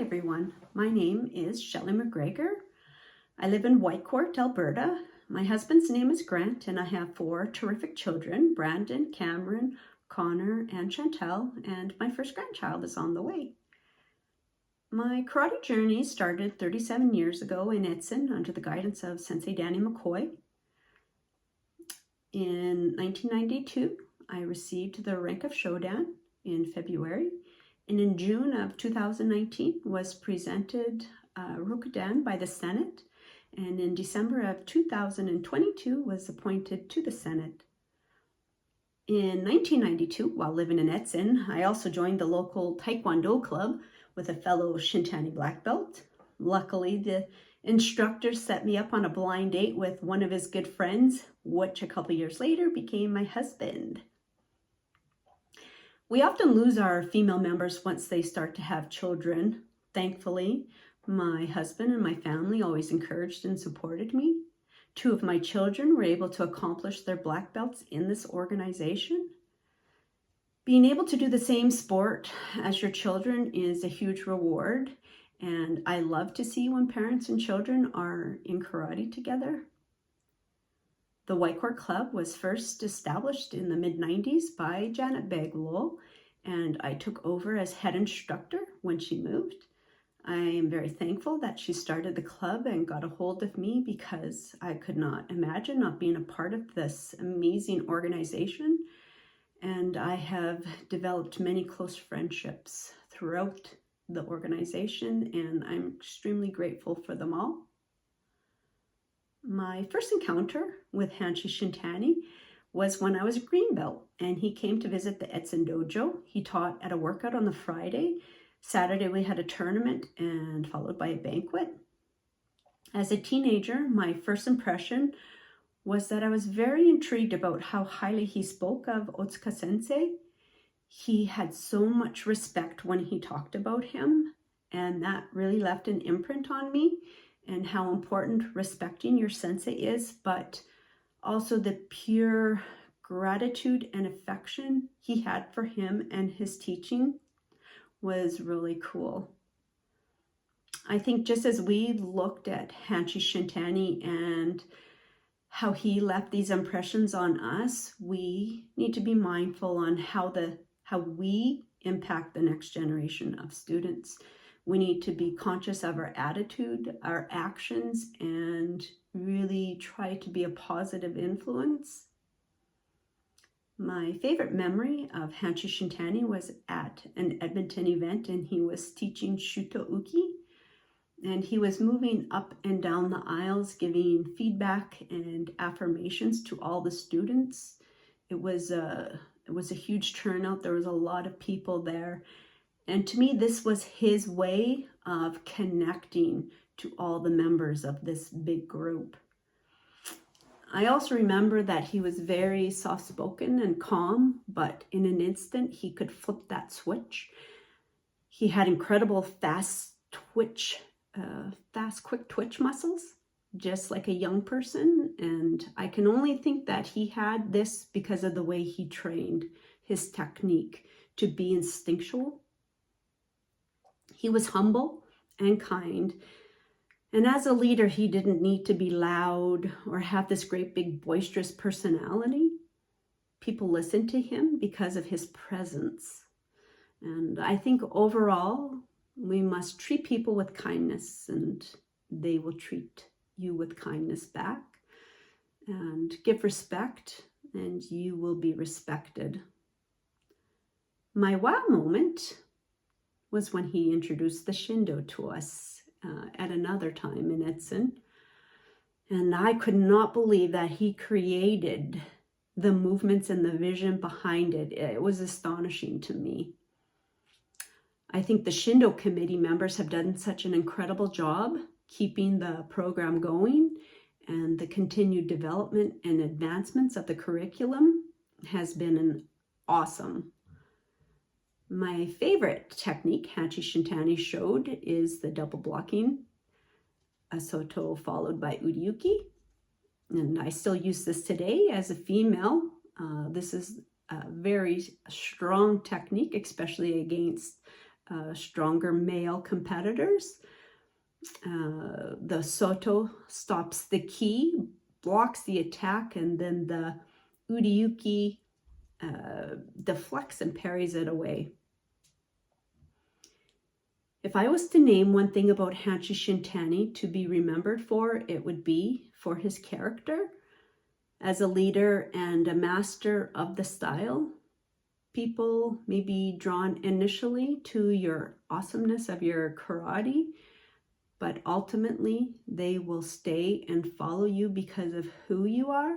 everyone. My name is Shelley McGregor. I live in Whitecourt, Alberta. My husband's name is Grant, and I have 4 terrific children, Brandon, Cameron, Connor, and Chantel, and my first grandchild is on the way. My karate journey started 37 years ago in Edson under the guidance of Sensei Danny McCoy. In 1992, I received the rank of Shodan in February, and in June of 2019 was presented Rokudan by the Senate, and in December of 2022 was appointed to the Senate. In 1992, while living in Edson, I also joined the local Taekwondo club with a fellow Shintani black belt. Luckily, the instructor set me up on a blind date with one of his good friends, which a couple years later became my husband. We often lose our female members once they start to have children. Thankfully, my husband and my family always encouraged and supported me. 2 of my children were able to accomplish their black belts in this organization. Being able to do the same sport as your children is a huge reward, and I love to see when parents and children are in karate together. The Whitecourt Club was first established in the mid-90s by Janet Bagwell, and I took over as head instructor when she moved. I am very thankful that she started the club and got a hold of me because I could not imagine not being a part of this amazing organization, and I have developed many close friendships throughout the organization, and I'm extremely grateful for them all. My first encounter with Hanshi Shintani was when I was a green belt, and he came to visit the Edson dojo. He taught at a workout on the Friday. Saturday we had a tournament and followed by a banquet. As a teenager, my first impression was that I was very intrigued about how highly he spoke of Otsuka Sensei. He had so much respect when he talked about him, and that really left an imprint on me, and how important respecting your sensei is, but also the pure gratitude and affection he had for him and his teaching was really cool. I think just as we looked at Hanshi Shintani and how he left these impressions on us, we need to be mindful on how we impact the next generation of students. We need to be conscious of our attitude, our actions, and really try to be a positive influence. My favorite memory of Hanshi Shintani was at an Edmonton event, and he was teaching Shuto Uki, and he was moving up and down the aisles, giving feedback and affirmations to all the students. It was a huge turnout. There was a lot of people there. And to me, this was his way of connecting to all the members of this big group. I also remember that he was very soft-spoken and calm, but in an instant, he could flip that switch. He had incredible quick twitch muscles, just like a young person. And I can only think that he had this because of the way he trained his technique to be instinctual. He was humble and kind. And as a leader, he didn't need to be loud or have this great big boisterous personality. People listened to him because of his presence. And I think overall, we must treat people with kindness, and they will treat you with kindness back. And give respect, and you will be respected. My wow moment was when he introduced the Shindo to us at another time in Edson. And I could not believe that he created the movements and the vision behind it. It was astonishing to me. I think the Shindo committee members have done such an incredible job keeping the program going, and the continued development and advancements of the curriculum has been awesome. My favorite technique Hanshi Shintani showed is the double blocking, a soto followed by Uriuki. And I still use this today as a female. This is a very strong technique, especially against stronger male competitors. The Soto stops the ki, blocks the attack, and then the Uriyuki deflects and parries it away. If I was to name one thing about Hanshi Shintani to be remembered for, it would be for his character. As a leader and a master of the style, people may be drawn initially to your awesomeness of your karate, but ultimately they will stay and follow you because of who you are.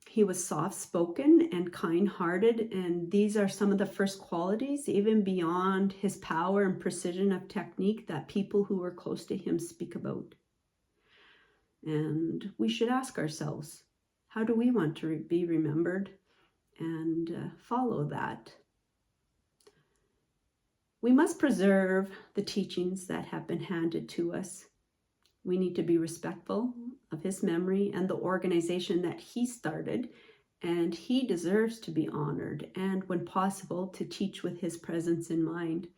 He was soft-spoken and kind-hearted, and these are some of the first qualities, even beyond his power and precision of technique, that people who were close to him speak about. And we should ask ourselves, how do we want to be remembered, and follow that? We must preserve the teachings that have been handed to us. We need to be respectful of his memory and the organization that he started, and he deserves to be honored, and when possible, to teach with his presence in mind.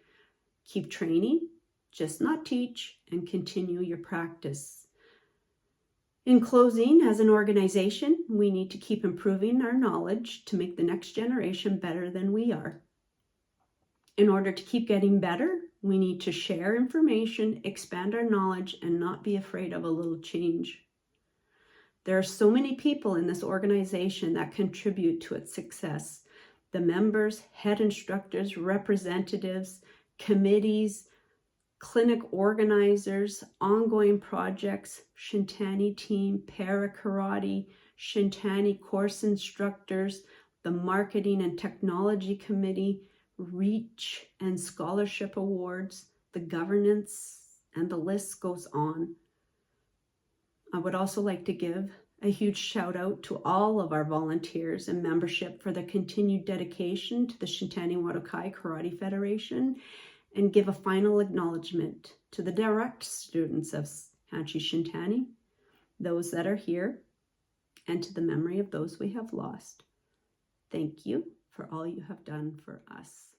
Keep training, just not teach, and continue your practice. In closing, as an organization, we need to keep improving our knowledge to make the next generation better than we are. In order to keep getting better, we need to share information, expand our knowledge, and not be afraid of a little change. There are so many people in this organization that contribute to its success. The members, head instructors, representatives, committees, clinic organizers, ongoing projects, Shintani team, para-karate, Shintani course instructors, the marketing and technology committee, reach and scholarship awards, the governance, and the list goes on. I would also like to give a huge shout out to all of our volunteers and membership for their continued dedication to the Shintani Wadokai Karate Federation, and give a final acknowledgement to the direct students of Hanshi Shintani, those that are here, and to the memory of those we have lost. Thank you for all you have done for us.